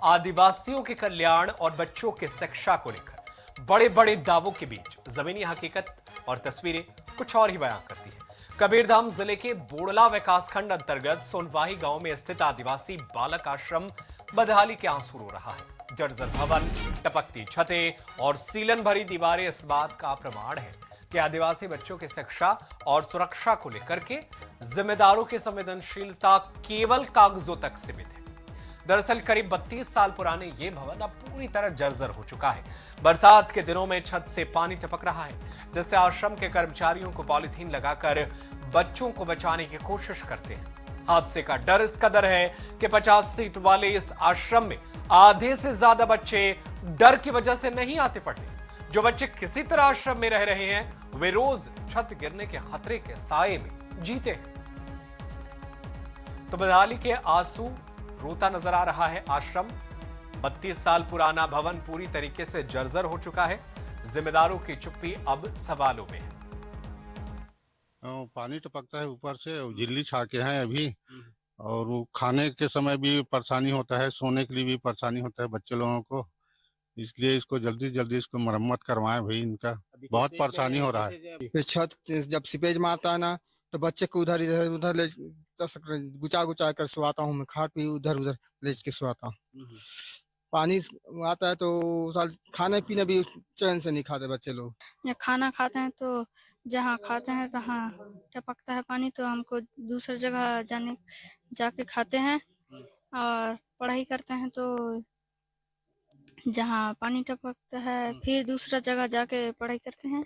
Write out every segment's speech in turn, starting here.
आदिवासियों के कल्याण और बच्चों के शिक्षा को लेकर बड़े बड़े दावों के बीच जमीनी हकीकत और तस्वीरें कुछ और ही बयां करती है। कबीरधाम जिले के बोड़ला विकासखंड अंतर्गत सोनवाही गांव में स्थित आदिवासी बालक आश्रम बदहाली के आंसू रो रहा है। जर्जर भवन, टपकती छतें और सीलन भरी दीवारें इस बात का प्रमाण है कि आदिवासी बच्चों की शिक्षा और सुरक्षा को लेकर के जिम्मेदारों की संवेदनशीलता केवल कागजों तक सीमित है। दरअसल करीब 32 साल पुराने ये भवन अब पूरी तरह जर्जर हो चुका है। बरसात के दिनों में छत से पानी टपक रहा है, जिससे आश्रम के कर्मचारियों को पॉलीथीन लगाकर बच्चों को बचाने की कोशिश करते हैं। हादसे का डर इस कदर है कि 50 सीट वाले इस आश्रम में आधे से ज्यादा बच्चे डर की वजह से नहीं आते पढ़ने। जो बच्चे किसी तरह आश्रम में रह रहे हैं, वे रोज छत गिरने के खतरे के साए में जीते हैं। तो बदहाली के आंसू रोता नजर आ रहा है आश्रम। 32 साल पुराना भवन पूरी तरीके से जर्जर हो चुका है। जिम्मेदारों की चुप्पी अब सवालों में है। पानी टपकता है ऊपर से, झिल्ली छाके हैं अभी, और वो खाने के समय भी परेशानी होता है, सोने के लिए भी परेशानी होता है बच्चे लोगों को। इसलिए इसको जल्दी जल्दी इसको मरम्मत करवाएं भाई, इनका बहुत परेशानी हो रहा है। ये छत जब सीपेज मारता है ना, तो बच्चे को उधर इधर उधर ले गुचा गुचा कर सुलाता हूँ मैं, खाट भी उधर उधर ले के सुलाता हूँ। पानी आता है तो साल खाने पीने भी चैन से नहीं खाते बच्चे लोग। या खाना खाते हैं तो जहाँ खाते हैं तहाँ टपकता है पानी, तो हमको दूसरी जगह जाके खाते हैं। और पढ़ाई करते हैं तो जहाँ पानी टपकता है फिर दूसरा जगह जाके पढ़ाई करते हैं।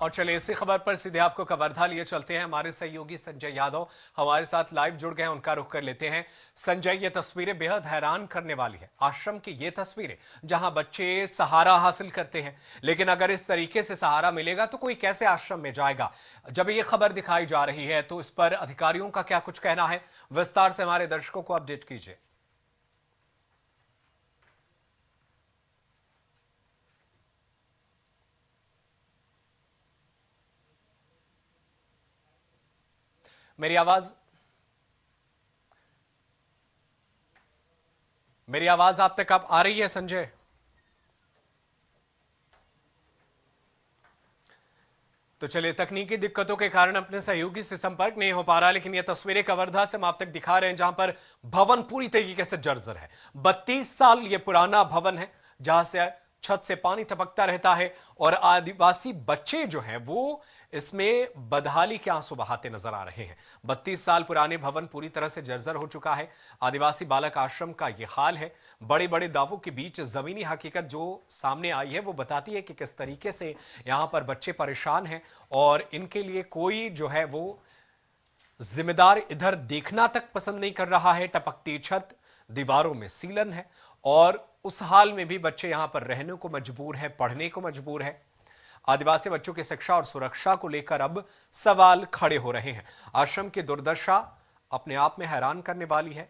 और चलिए इसी खबर पर सीधे आपको कवर्धा लिए चलते हैं। हमारे सहयोगी संजय यादव हमारे साथ लाइव जुड़ गए हैं, उनका रुख कर लेते हैं। संजय, ये तस्वीरें बेहद हैरान करने वाली है। आश्रम की ये तस्वीरें जहां बच्चे सहारा हासिल करते हैं, लेकिन अगर इस तरीके से सहारा मिलेगा तो कोई कैसे आश्रम में जाएगा। जब ये खबर दिखाई जा रही है तो इस पर अधिकारियों का क्या कुछ कहना है, विस्तार से हमारे दर्शकों को अपडेट कीजिए। मेरी आवाज आप तक अब आ रही है संजय? तो चलिए, तकनीकी दिक्कतों के कारण अपने सहयोगी से संपर्क नहीं हो पा रहा, लेकिन ये तस्वीरें कवर्धा से हम आप तक दिखा रहे हैं, जहां पर भवन पूरी तरीके से जर्जर है। 32 साल ये पुराना भवन है, जहां से छत से पानी टपकता रहता है और आदिवासी बच्चे जो हैं वो इसमें बदहाली के आंसू बहाते नजर आ रहे हैं। 32 साल पुराने भवन पूरी तरह से जर्जर हो चुका है। आदिवासी बालक आश्रम का यह हाल है। बड़े बड़े दावों के बीच जमीनी हकीकत जो सामने आई है वो बताती है कि किस तरीके से यहां पर बच्चे परेशान हैं और इनके लिए कोई जो है वो जिम्मेदार इधर देखना तक पसंद नहीं कर रहा है। टपकती छत, दीवारों में सीलन है और उस हाल में भी बच्चे यहां पर रहने को मजबूर है, पढ़ने को मजबूर है। आदिवासी बच्चों की शिक्षा और सुरक्षा को लेकर अब सवाल खड़े हो रहे हैं। आश्रम की दुर्दशा अपने आप में हैरान करने वाली है।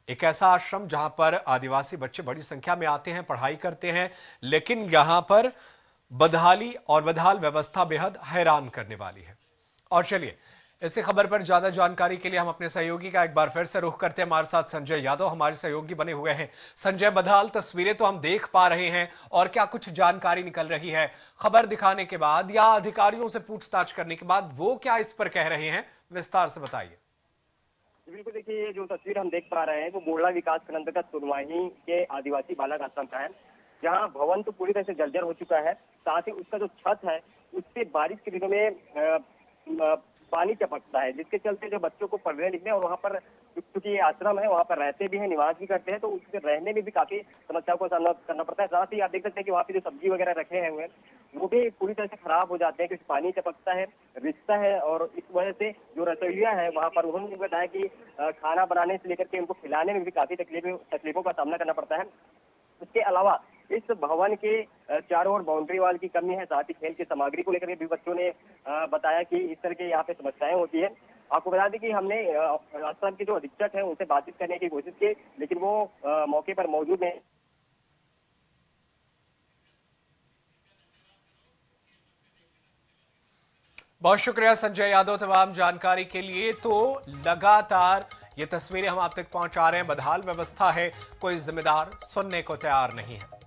एक ऐसा आश्रम जहां पर आदिवासी बच्चे बड़ी संख्या में आते हैं, पढ़ाई करते हैं, लेकिन यहां पर बदहाली और बदहाल व्यवस्था बेहद हैरान करने वाली है। और चलिए, इसी खबर पर ज्यादा जानकारी के लिए हम अपने सहयोगी का एक बार फिर से रुख करते हैं। हमारे साथ संजय यादव हमारे सहयोगी बने हुए हैं। संजय, बदहाल तस्वीरें तो हम देख पा रहे हैं, और क्या कुछ जानकारी निकल रही है खबर दिखाने के बाद या अधिकारियों से पूछताछ करने के बाद? वो क्या इस पर कह रहे हैं, विस्तार से बताइए। बिल्कुल, देखिए, ये जो तस्वीर हम देख पा रहे हैं वो बोड़ला विकास खंड अंतर्गत सोनवाही के आदिवासी बालक आश्रम का है, जहाँ भवन तो पूरी तरह से जर्जर हो चुका है। साथ ही उसका जो छत है उससे बारिश के दिनों में पानी टपकता है, जिसके चलते जो बच्चों को पढ़ने लिखने और वहाँ पर क्योंकि ये आश्रम है वहाँ पर रहते भी हैं, निवास भी करते हैं, तो उसके रहने में भी काफी समस्याओं का सामना करना पड़ता है। साथ ही आप देख सकते हैं कि वहाँ पे जो सब्जी वगैरह रखे हैं हुए वो भी पूरी तरह से खराब हो जाते हैं, क्योंकि पानी टपकता है, रिसता है, और इस वजह से जो रसोइया है वहाँ पर उन्होंने बताया कि खाना बनाने से लेकर के उनको खिलाने में भी काफी तकलीफों का सामना करना पड़ता है। इसके अलावा इस भवन के चारों ओर बाउंड्री वाल की कमी है। साथ ही खेल की सामग्री को लेकर भी बच्चों ने बताया कि इस तरह के यहाँ पे समस्याएं होती है। आपको बता दें कि हमने आश्रम के जो अधीक्षक हैं उनसे बातचीत करने की कोशिश की, लेकिन वो मौके पर मौजूद नहीं। बहुत शुक्रिया संजय यादव तमाम जानकारी के लिए। तो लगातार ये तस्वीरें हम आप तक पहुंचा रहे हैं। बदहाल व्यवस्था है, कोई जिम्मेदार सुनने को तैयार नहीं है।